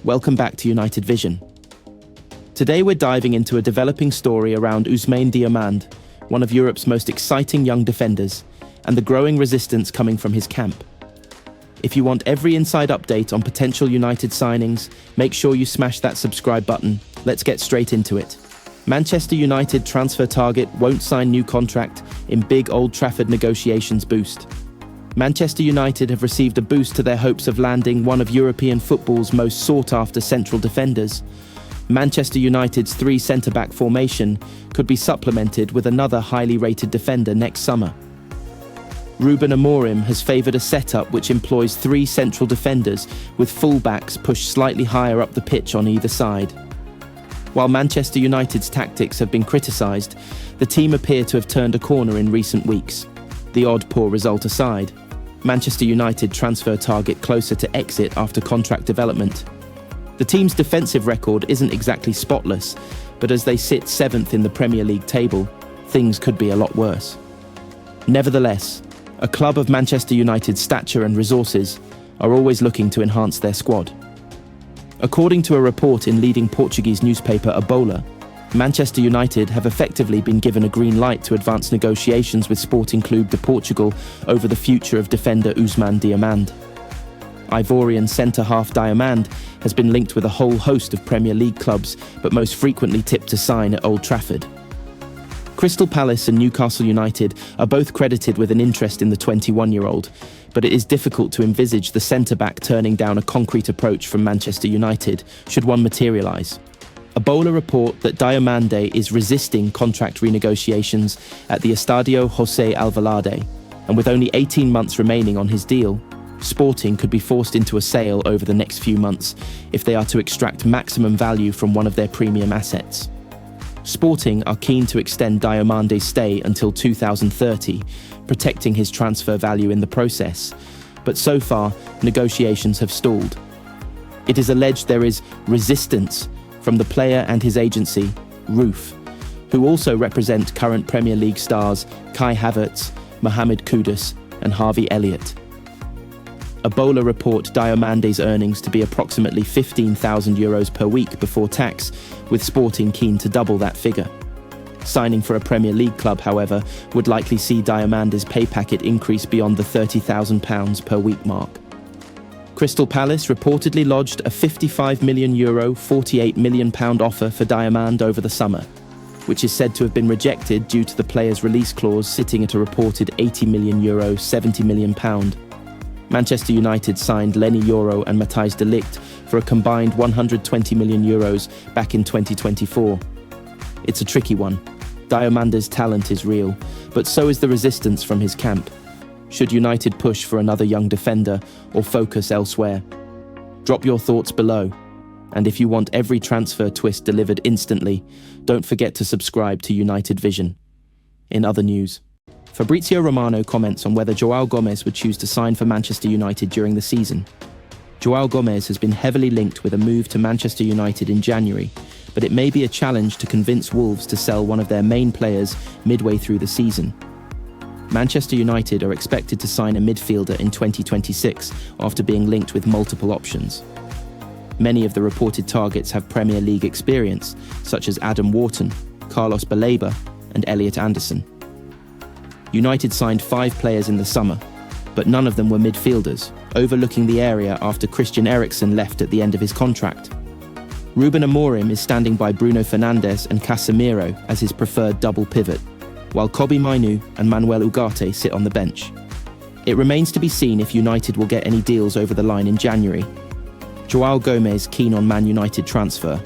welcome back to United Vision. Today we're diving into a developing story around Ousmane Diomande, one of Europe's most exciting young defenders, and the growing resistance coming from his camp. If you want every inside update on potential United signings, make sure you smash that subscribe button. Let's get straight into it. Manchester United transfer target won't sign new contract in big Old Trafford negotiations boost. Manchester United have received a boost to their hopes of landing one of European football's most sought-after central defenders. Manchester United's three centre-back formation could be supplemented with another highly rated defender next summer. Ruben Amorim has favoured a setup which employs three central defenders with full-backs pushed slightly higher up the pitch on either side. While Manchester United's tactics have been criticised, the team appear to have turned a corner in recent weeks. The odd poor result aside, Manchester United transfer target closer to exit after contract development. The team's defensive record isn't exactly spotless, but as they sit 7th in the Premier League table, things could be a lot worse. Nevertheless, a club of Manchester United's stature and resources are always looking to enhance their squad. According to a report in leading Portuguese newspaper A Bola, Manchester United have effectively been given a green light to advance negotiations with Sporting Clube de Portugal over the future of defender Ousmane Diomande. Ivorian centre-half Diomande has been linked with a whole host of Premier League clubs, but most frequently tipped to sign at Old Trafford. Crystal Palace and Newcastle United are both credited with an interest in the 21-year-old, but it is difficult to envisage the centre-back turning down a concrete approach from Manchester United, should one materialise. A Bola report that Diomande is resisting contract renegotiations at the Estadio José Alvalade, and with only 18 months remaining on his deal, Sporting could be forced into a sale over the next few months if they are to extract maximum value from one of their premium assets. Sporting are keen to extend Diomande's stay until 2030, protecting his transfer value in the process, but so far, negotiations have stalled. It is alleged there is resistance from the player and his agency, Roof, who also represent current Premier League stars Kai Havertz, Mohamed Kudus and Harvey Elliott. A Bola report Diomande's earnings to be approximately €15,000 per week before tax, with Sporting keen to double that figure. Signing for a Premier League club, however, would likely see Diomande's pay packet increase beyond the £30,000 per week mark. Crystal Palace reportedly lodged a €55 million, £48 million offer for Diomande over the summer, which is said to have been rejected due to the player's release clause sitting at a reported €80 million, £70 million. Manchester United signed Leny, Yoro and Matthijs de Ligt for a combined €120 million back in 2024. It's a tricky one. Diomande's talent is real, but so is the resistance from his camp. Should United push for another young defender or focus elsewhere? Drop your thoughts below. And if you want every transfer twist delivered instantly, don't forget to subscribe to United Vision. In other news, Fabrizio Romano comments on whether João Gomes would choose to sign for Manchester United during the season. João Gomes has been heavily linked with a move to Manchester United in January, but it may be a challenge to convince Wolves to sell one of their main players midway through the season. Manchester United are expected to sign a midfielder in 2026 after being linked with multiple options. Many of the reported targets have Premier League experience, such as Adam Wharton, Carlos Baleba and Elliot Anderson. United signed 5 players in the summer, but none of them were midfielders, overlooking the area after Christian Eriksen left at the end of his contract. Ruben Amorim is standing by Bruno Fernandes and Casemiro as his preferred double pivot, while Kobbie Mainoo and Manuel Ugarte sit on the bench. It remains to be seen if United will get any deals over the line in January. João Gomes keen on Man United transfer.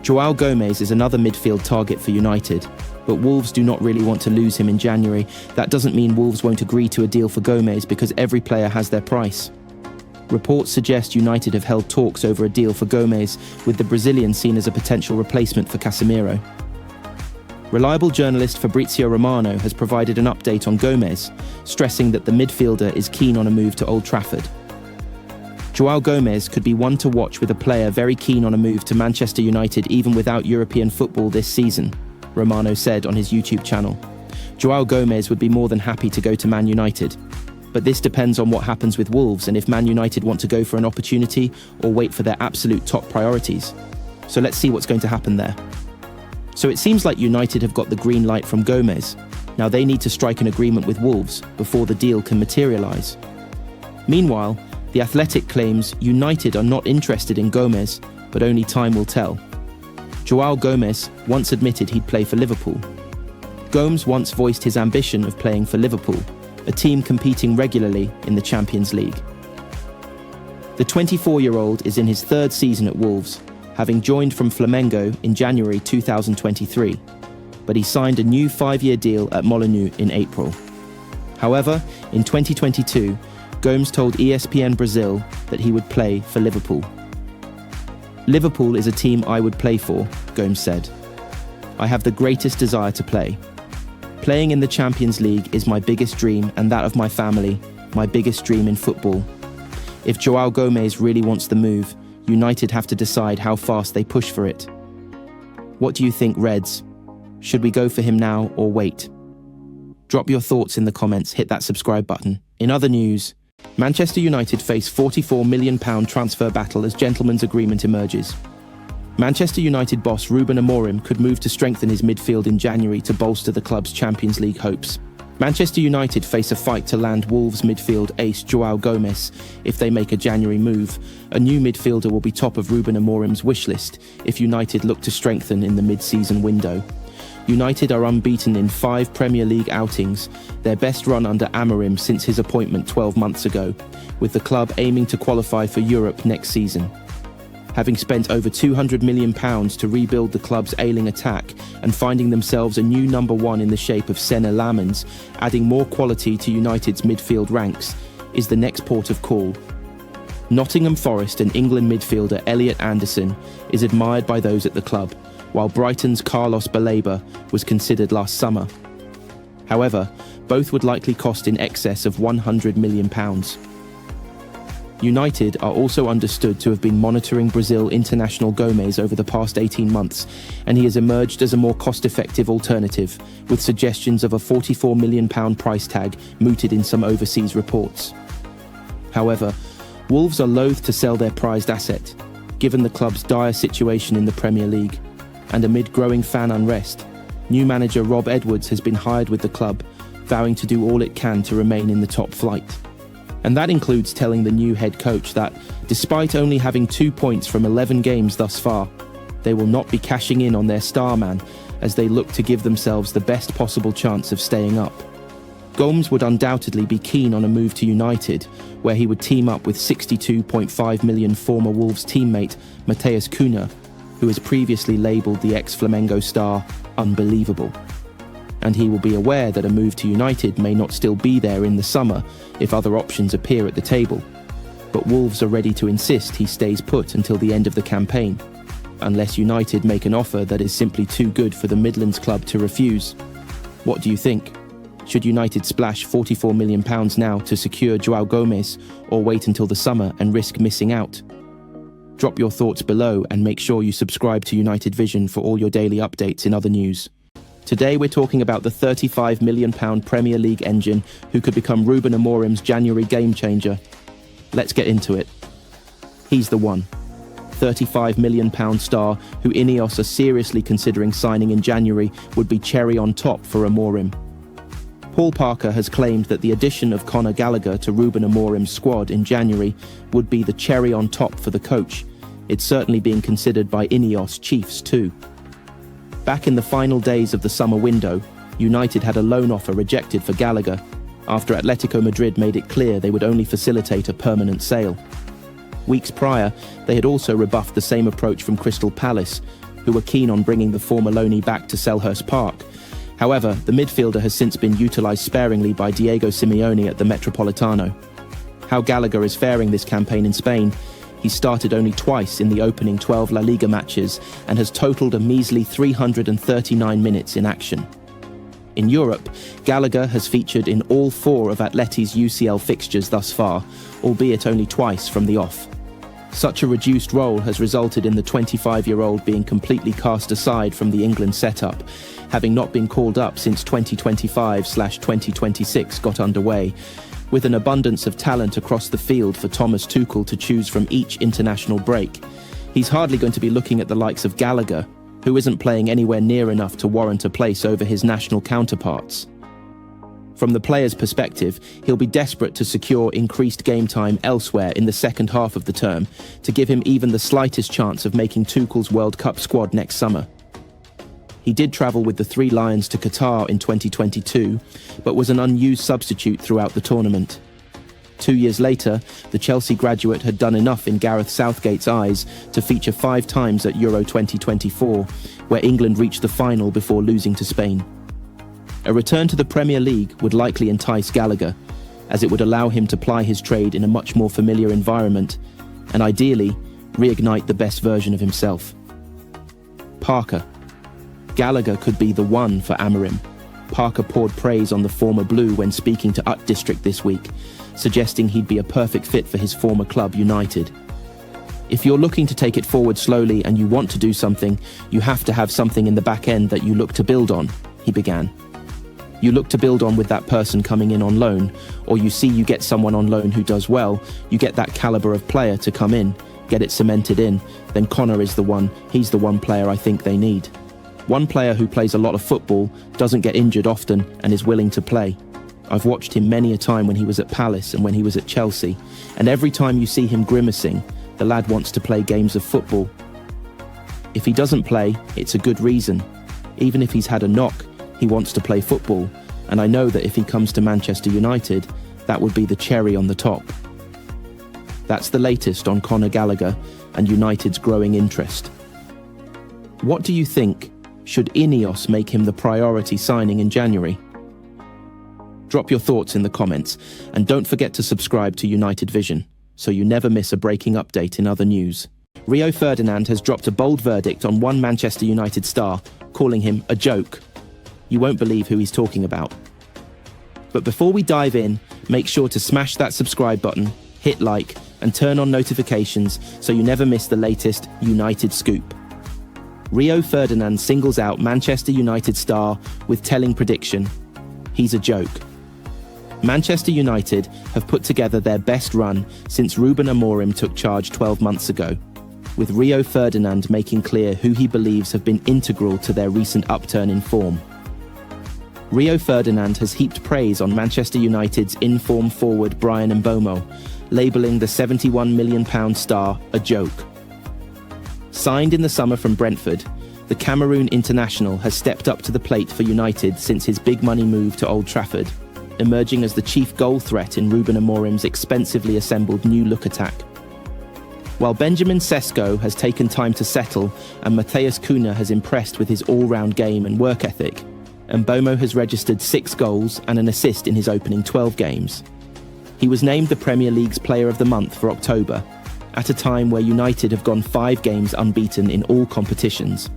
João Gomes is another midfield target for United, but Wolves do not really want to lose him in January. That doesn't mean Wolves won't agree to a deal for Gomes because every player has their price. Reports suggest United have held talks over a deal for Gomes, with the Brazilian seen as a potential replacement for Casemiro. Reliable journalist Fabrizio Romano has provided an update on Gomes, stressing that the midfielder is keen on a move to Old Trafford. João Gomes could be one to watch, with a player very keen on a move to Manchester United even without European football this season, Romano said on his YouTube channel. João Gomes would be more than happy to go to Man United. But this depends on what happens with Wolves and if Man United want to go for an opportunity or wait for their absolute top priorities. So let's see what's going to happen there. So it seems like United have got the green light from Gomez. Now they need to strike an agreement with Wolves before the deal can materialise. Meanwhile, The Athletic claims United are not interested in Gomez, but only time will tell. João Gomes once admitted he'd play for Liverpool. Gomes once voiced his ambition of playing for Liverpool, a team competing regularly in the Champions League. The 24-year-old is in his third season at Wolves, having joined from Flamengo in January 2023, but he signed a new 5-year deal at Molineux in April. However, in 2022, Gomes told ESPN Brazil that he would play for Liverpool. "Liverpool is a team I would play for," Gomes said. "I have the greatest desire to play. Playing in the Champions League is my biggest dream and that of my family, my biggest dream in football. If João Gomes really wants the move, United have to decide how fast they push for it. What do you think, Reds? Should we go for him now or wait?" Drop your thoughts in the comments, hit that subscribe button. In other news, Manchester United face £44 million transfer battle as gentleman's agreement emerges. Manchester United boss Ruben Amorim could move to strengthen his midfield in January to bolster the club's Champions League hopes. Manchester United face a fight to land Wolves midfield ace João Gomes if they make a January move. A new midfielder will be top of Ruben Amorim's wish list if United look to strengthen in the mid-season window. United are unbeaten in 5 Premier League outings, their best run under Amorim since his appointment 12 months ago, with the club aiming to qualify for Europe next season. Having spent over £200 million to rebuild the club's ailing attack and finding themselves a new number 1 in the shape of Senna Lamens, adding more quality to United's midfield ranks, is the next port of call. Nottingham Forest and England midfielder Elliot Anderson is admired by those at the club, while Brighton's Carlos Baleba was considered last summer. However, both would likely cost in excess of £100 million. United are also understood to have been monitoring Brazil international Gomes over the past 18 months, and he has emerged as a more cost-effective alternative, with suggestions of a £44 million price tag mooted in some overseas reports. However, Wolves are loath to sell their prized asset, given the club's dire situation in the Premier League. And amid growing fan unrest, new manager Rob Edwards has been hired with the club, vowing to do all it can to remain in the top flight. And that includes telling the new head coach that, despite only having 2 points from 11 games thus far, they will not be cashing in on their star man as they look to give themselves the best possible chance of staying up. Gomes would undoubtedly be keen on a move to United, where he would team up with £62.5 million former Wolves teammate Matthijs Cunha, who has previously labelled the ex-Flamengo star unbelievable. And he will be aware that a move to United may not still be there in the summer if other options appear at the table. But Wolves are ready to insist he stays put until the end of the campaign, unless United make an offer that is simply too good for the Midlands club to refuse. What do you think? Should United splash £44 million now to secure João Gomes, or wait until the summer and risk missing out? Drop your thoughts below and make sure you subscribe to United Vision for all your daily updates in other news. Today we're talking about the £35 million Premier League engine who could become Ruben Amorim's January game changer. Let's get into it. He's the one. £35 million star who Ineos are seriously considering signing in January would be cherry on top for Amorim. Paul Parker has claimed that the addition of Conor Gallagher to Ruben Amorim's squad in January would be the cherry on top for the coach. It's certainly being considered by Ineos chiefs too. Back in the final days of the summer window, United had a loan offer rejected for Gallagher, after Atletico Madrid made it clear they would only facilitate a permanent sale. Weeks prior, they had also rebuffed the same approach from Crystal Palace, who were keen on bringing the former Leny back to Selhurst Park. However, the midfielder has since been utilised sparingly by Diego Simeone at the Metropolitano. How Gallagher is faring this campaign in Spain? He started only twice in the opening 12 La Liga matches and has totalled a measly 339 minutes in action. In Europe, Gallagher has featured in all 4 of Atleti's UCL fixtures thus far, albeit only twice from the off. Such a reduced role has resulted in the 25-year-old being completely cast aside from the England setup, having not been called up since 2025/2026 got underway, With an abundance of talent across the field for Thomas Tuchel to choose from each international break, he's hardly going to be looking at the likes of Gallagher, who isn't playing anywhere near enough to warrant a place over his national counterparts. From the player's perspective, he'll be desperate to secure increased game time elsewhere in the second half of the term to give him even the slightest chance of making Tuchel's World Cup squad next summer. He did travel with the Three Lions to Qatar in 2022, but was an unused substitute throughout the tournament. 2 years later, the Chelsea graduate had done enough in Gareth Southgate's eyes to feature 5 times at Euro 2024, where England reached the final before losing to Spain. A return to the Premier League would likely entice Gallagher, as it would allow him to ply his trade in a much more familiar environment, and ideally, reignite the best version of himself. Parker. Gallagher could be the one for Amorim. Parker poured praise on the former Blue when speaking to Ut District this week, suggesting he'd be a perfect fit for his former club, United. If you're looking to take it forward slowly and you want to do something, you have to have something in the back end that you look to build on, he began. You look to build on with that person coming in on loan, or you see you get someone on loan who does well, you get that caliber of player to come in, get it cemented in, then Connor is the one, he's the one player I think they need. One player who plays a lot of football, doesn't get injured often, and is willing to play. I've watched him many a time when he was at Palace and when he was at Chelsea, and every time you see him grimacing, the lad wants to play games of football. If he doesn't play, it's a good reason. Even if he's had a knock, he wants to play football, and I know that if he comes to Manchester United, that would be the cherry on the top. That's the latest on Conor Gallagher and United's growing interest. What do you think? Should Ineos make him the priority signing in January? Drop your thoughts in the comments, and don't forget to subscribe to United Vision, so you never miss a breaking update in other news. Rio Ferdinand has dropped a bold verdict on one Manchester United star, calling him a joke. You won't believe who he's talking about. But before we dive in, make sure to smash that subscribe button, hit like, and turn on notifications so you never miss the latest United scoop. Rio Ferdinand singles out Manchester United star with telling prediction. He's a joke. Manchester United have put together their best run since Ruben Amorim took charge 12 months ago, with Rio Ferdinand making clear who he believes have been integral to their recent upturn in form. Rio Ferdinand has heaped praise on Manchester United's in-form forward Bryan Mbeumo, labelling the £71 million star a joke. Signed in the summer from Brentford, the Cameroon international has stepped up to the plate for United since his big money move to Old Trafford, emerging as the chief goal threat in Ruben Amorim's expensively assembled new look attack. While Benjamin Sesko has taken time to settle and Matthijs Cunha has impressed with his all-round game and work ethic, Mbeumo has registered 6 goals and an assist in his opening 12 games. He was named the Premier League's Player of the Month for October, at a time where United have gone 5 games unbeaten in all competitions.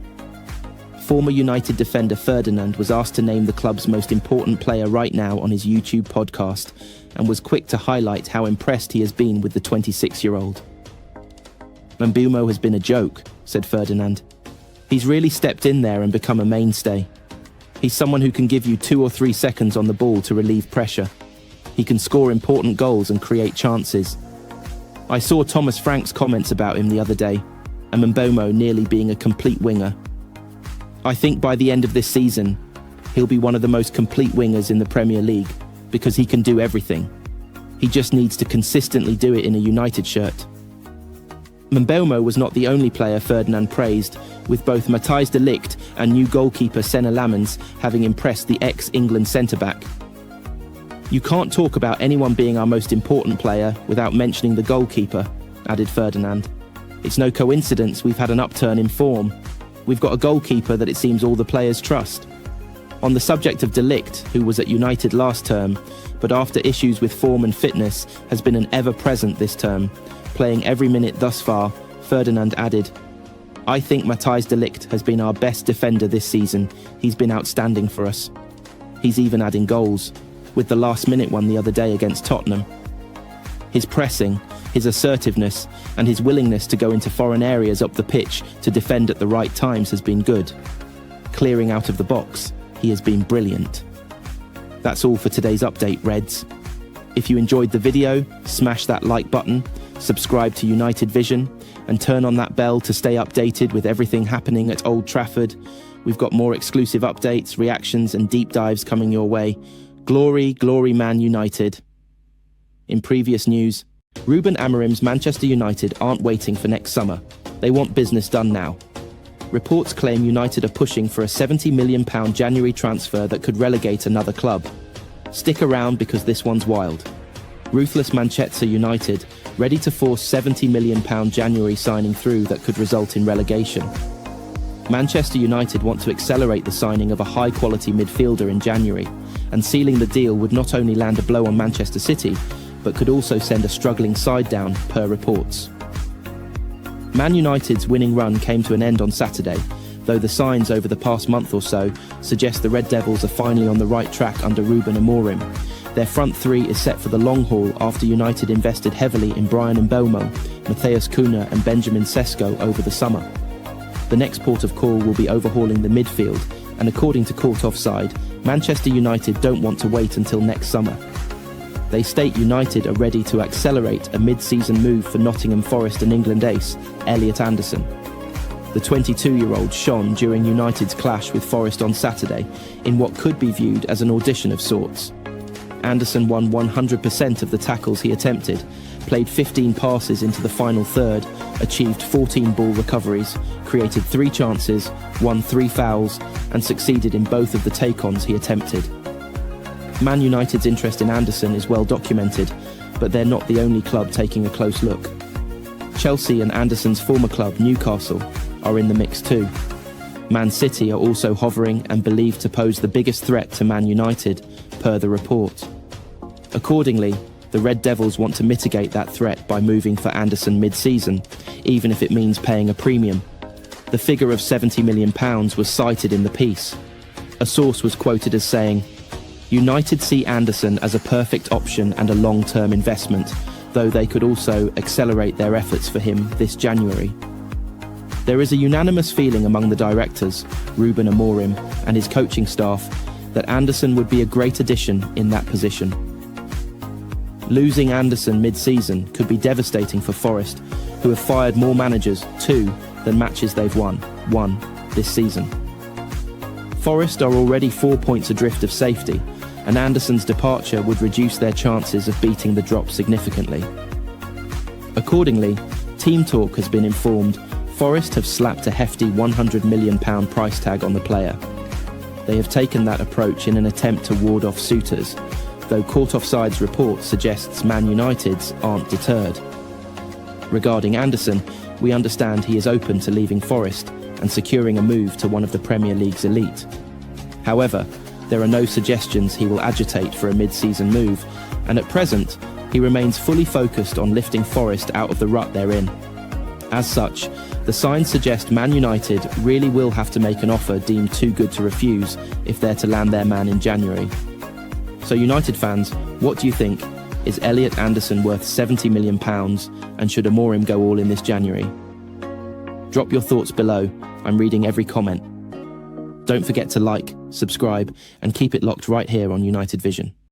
Former United defender Ferdinand was asked to name the club's most important player right now on his YouTube podcast, and was quick to highlight how impressed he has been with the 26-year-old. Mbeumo has been a joke, said Ferdinand. He's really stepped in there and become a mainstay. He's someone who can give you 2 or 3 seconds on the ball to relieve pressure. He can score important goals and create chances. I saw Thomas Frank's comments about him the other day, and Mbeumo nearly being a complete winger. I think by the end of this season, he'll be one of the most complete wingers in the Premier League, because he can do everything. He just needs to consistently do it in a United shirt. Mbeumo was not the only player Ferdinand praised, with both Matthijs de Ligt and new goalkeeper Senna Lammens having impressed the ex-England centre-back. You can't talk about anyone being our most important player without mentioning the goalkeeper, added Ferdinand. It's no coincidence we've had an upturn in form. We've got a goalkeeper that it seems all the players trust. On the subject of De Ligt, who was at United last term, but after issues with form and fitness has been an ever-present this term, playing every minute thus far, Ferdinand added, I think Matthijs de Ligt has been our best defender this season. He's been outstanding for us. He's even adding goals, with the last-minute one the other day against Tottenham. His pressing, his assertiveness, and his willingness to go into foreign areas up the pitch to defend at the right times has been good. Clearing out of the box, he has been brilliant. That's all for today's update, Reds. If you enjoyed the video, smash that like button, subscribe to United Vision, and turn on that bell to stay updated with everything happening at Old Trafford. We've got more exclusive updates, reactions, and deep dives coming your way. Glory, glory, Man United. In previous news, Ruben Amorim's Manchester United aren't waiting for next summer. They want business done now. Reports claim United are pushing for a £70 million January transfer that could relegate another club. Stick around because this one's wild. Ruthless Manchester United, ready to force £70 million January signing through that could result in relegation. Manchester United want to accelerate the signing of a high-quality midfielder in January, and sealing the deal would not only land a blow on Manchester City, but could also send a struggling side down, per reports. Man United's winning run came to an end on Saturday, though the signs over the past month or so suggest the Red Devils are finally on the right track under Ruben Amorim. Their front three is set for the long haul after United invested heavily in Bryan Mbeumo, Matheus Cunha and Benjamin Sesko over the summer. The next port of call will be overhauling the midfield, and according to Court Offside, Manchester United don't want to wait until next summer. They state United are ready to accelerate a mid-season move for Nottingham Forest and England ace, Elliot Anderson. The 22-year-old shone during United's clash with Forest on Saturday in what could be viewed as an audition of sorts. Anderson won 100% of the tackles he attempted, played 15 passes into the final third, achieved 14 ball recoveries, created 3 chances, won 3 fouls, and succeeded in both of the take-ons he attempted. Man United's interest in Anderson is well documented, but they're not the only club taking a close look. Chelsea and Anderson's former club, Newcastle, are in the mix too. Man City are also hovering and believed to pose the biggest threat to Man United, per the report. Accordingly, the Red Devils want to mitigate that threat by moving for Anderson mid-season, even if it means paying a premium. The figure of £70 million was cited in the piece. A source was quoted as saying, "United see Anderson as a perfect option and a long-term investment, though they could also accelerate their efforts for him this January." There is a unanimous feeling among the directors, Ruben Amorim, and his coaching staff, that Anderson would be a great addition in that position. Losing Anderson mid-season could be devastating for Forest, who have fired more managers, 2, than matches they've won, 1, this season. Forest are already 4 points adrift of safety, and Anderson's departure would reduce their chances of beating the drop significantly. Accordingly, Team Talk has been informed Forest have slapped a hefty £100 million price tag on the player. They have taken that approach in an attempt to ward off suitors, though Court Offside's report suggests Man United's aren't deterred. Regarding Anderson, we understand he is open to leaving Forest and securing a move to one of the Premier League's elite. However, there are no suggestions he will agitate for a mid-season move, and at present, he remains fully focused on lifting Forest out of the rut they're in. As such, the signs suggest Man United really will have to make an offer deemed too good to refuse if they're to land their man in January. So United fans, what do you think? Is Elliot Anderson worth £70 million, and should Amorim go all in this January? Drop your thoughts below. I'm reading every comment. Don't forget to like, subscribe, and keep it locked right here on United Vision.